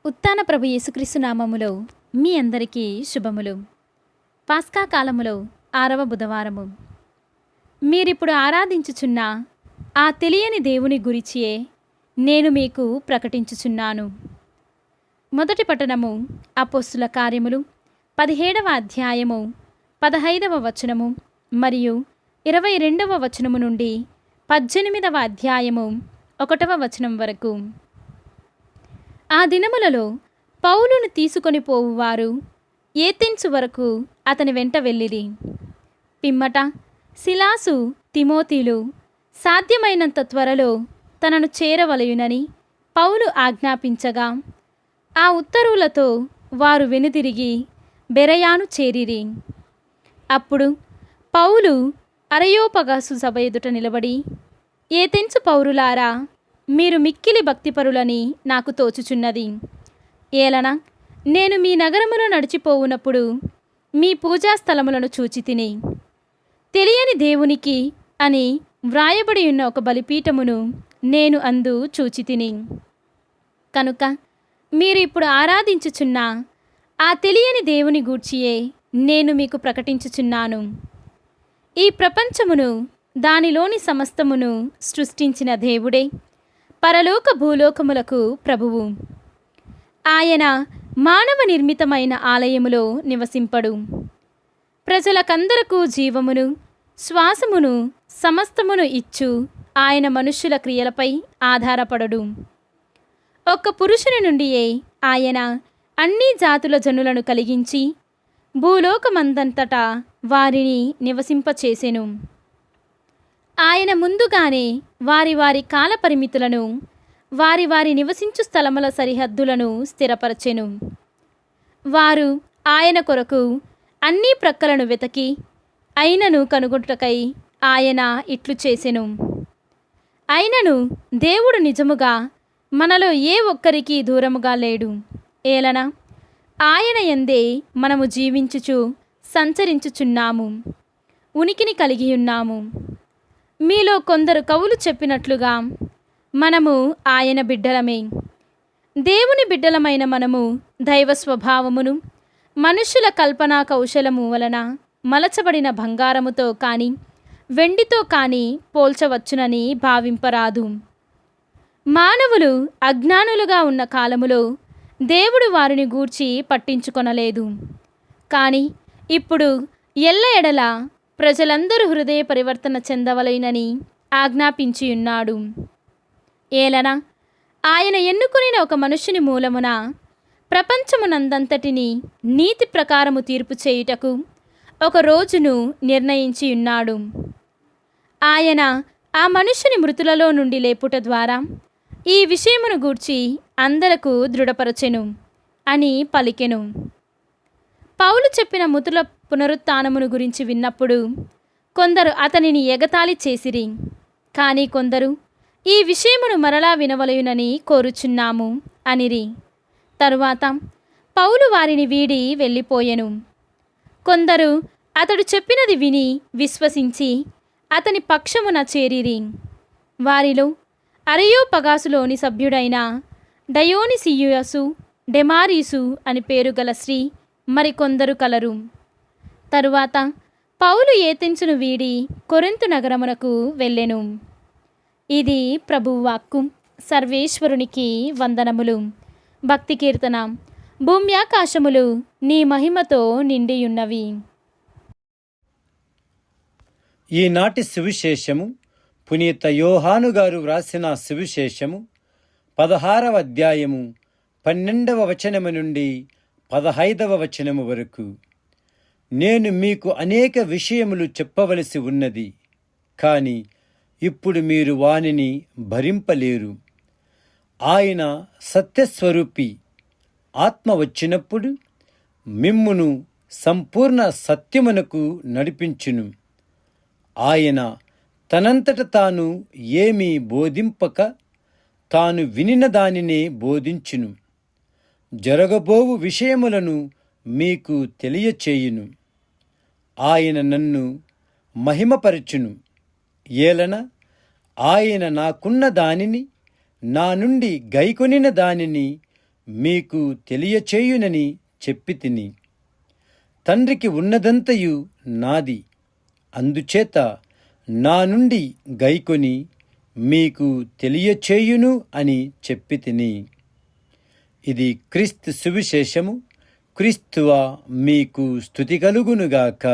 ఉత్థాన ప్రభు యేసుక్రీస్తు నామములో మీ అందరికీ శుభములు. పాస్కా కాలములో 6వ బుధవారము. మీరిప్పుడు ఆరాధించుచున్న ఆ తెలియని దేవుని గురిచియే నేను మీకు ప్రకటించుచున్నాను. మొదటి పట్టణము అపోస్తుల కార్యములు 17వ అధ్యాయము 15వ వచనము మరియు 22వ వచనము నుండి 18వ అధ్యాయము 1వ వచనం వరకు. ఆ దినములలో పౌలును తీసుకొని పోవువారు ఏథెన్సు వరకు అతని వెంట వెళ్ళిరి. పిమ్మట సిలాసు తిమోతిలు సాధ్యమైనంత త్వరలో తనను చేరవలయునని పౌలు ఆజ్ఞాపించగా ఆ ఉత్తర్వులతో వారు వెనుదిరిగి బెరయాను చేరిరి. అప్పుడు పౌలు అరయోపగాసు సభ ఎదుట నిలబడి, ఏథెన్సు పౌరులారా, మీరు మిక్కిలి భక్తిపరులని నాకు తోచుచున్నది. ఏలన నేను మీ నగరములో నడిచిపోవునప్పుడు మీ పూజాస్థలములను చూచి తిని, తెలియని దేవునికి అని వ్రాయబడి ఉన్న ఒక బలిపీఠమును నేను అందు చూచి తిని. కనుక మీరు ఇప్పుడు ఆరాధించుచున్న ఆ తెలియని దేవుని గూర్చియే నేను మీకు ప్రకటించుచున్నాను. ఈ ప్రపంచమును దానిలోని సమస్తమును సృష్టించిన దేవుడే పరలోక భూలోకములకు ప్రభువు. ఆయన మానవ నిర్మితమైన ఆలయములో నివసింపడు. ప్రజలకందరకు జీవమును శ్వాసమును సమస్తమును ఇచ్చు ఆయన మనుష్యుల క్రియలపై ఆధారపడడు. ఒక్క పురుషుని నుండియే ఆయన అన్ని జాతుల జనులను కలిగించి భూలోకమందంతటా వారిని నివసింపచేసెను. ఆయన ముందుగానే వారి వారి కాల పరిమితులను, వారి వారి నివసించు స్థలముల సరిహద్దులను స్థిరపరచెను. వారు ఆయన కొరకు అన్ని ప్రక్కలను వెతకి అయినను కనుగొట్టుటకై ఆయన ఇట్లు చేసెను. అయినను దేవుడు నిజముగా మనలో ఏ ఒక్కరికి దూరముగా లేడు. ఏలన ఆయన యందే మనము జీవించుచు సంచరించుచున్నాము, ఉనికిని కలిగి ఉన్నాము. మీలో కొందరు కవులు చెప్పినట్లుగా మనము ఆయన బిడ్డలమే. దేవుని బిడ్డలమైన మనము దైవ స్వభావమును మనుష్యుల కల్పనా కౌశలము వలన మలచబడిన బంగారముతో కానీ వెండితో కానీ పోల్చవచ్చునని భావింపరాదు. మానవులు అజ్ఞానులుగా ఉన్న కాలములో దేవుడు వారిని గూర్చి పట్టించుకొనలేదు. కానీ ఇప్పుడు ఎల్ల ఎడల ప్రజలందరూ హృదయ పరివర్తన చెందవలెనని ఆజ్ఞాపించియున్నాడు. ఏలన ఆయన ఎన్నుకొనిన ఒక మనుష్యుని మూలమున ప్రపంచమునందంతటిని నీతి ప్రకారము తీర్పు చేయుటకు ఒక రోజును నిర్ణయించియున్నాడు. ఆయన ఆ మనుష్యుని మృతులలో నుండి లేపుట ద్వారా ఈ విషయమును గూర్చి అందరకు దృఢపరచెను అని పలికెను. పౌలు చెప్పిన మృతుల పునరుత్థానమును గురించి విన్నప్పుడు కొందరు అతనిని ఎగతాళి చేసిరి. కానీ కొందరు ఈ విషయమును మరలా వినవలయునని కోరుచున్నాము అనిరి. తరువాత పౌలు వారిని వీడి వెళ్ళిపోయెను. కొందరు అతడు చెప్పినది విని విశ్వసించి అతని పక్షమున చేరిరి. వారిలో అరయోపగాసులోని సభ్యుడైన డయోనిసియుసు, డెమారీసు అని పేరు గల స్త్రీ మరికొందరు కలరు. తరువాత పౌలు ఏథెన్సును వీడి కొరింథు నగరమునకు వెళ్ళెను. ఇది ప్రభువు వాక్కు. సర్వేశ్వరునికి వందనములు. భక్తి కీర్తన. భూమ్యాకాశములు నీ మహిమతో నిండియున్నవి. ఈనాటి సువిశేషము పునీత యోహాను గారు వ్రాసిన సువిశేషము 16వ అధ్యాయము 12వ వచనము నుండి 15వ వచనము వరకు. నేను మీకు అనేక విషయములు చెప్పవలసి ఉన్నది, కాని ఇప్పుడు మీరు వానిని భరింపలేరు. ఆయన సత్యస్వరూపి ఆత్మ వచ్చినప్పుడు మిమ్మును సంపూర్ణ సత్యమునకు నడిపించును. ఆయన తనంతట తాను ఏమీ బోధింపక తాను వినిన దానినే బోధించును. జరగబోవు విషయములను మీకు తెలియచేయును. ఆయన నన్ను మహిమపరచును. ఏలన ఆయన నాకున్న దానిని, నా నుండి గైకొనిన దానిని మీకు తెలియచేయునని చెప్పి తిని. తండ్రికి ఉన్నదంతయు నాది, అందుచేత నా నుండి గైకొని మీకు తెలియచేయును అని చెప్పి తిని. ఇది క్రీస్తు సువిశేషము. క్రీస్తువా మీకు స్తుతి కలుగునుగాక.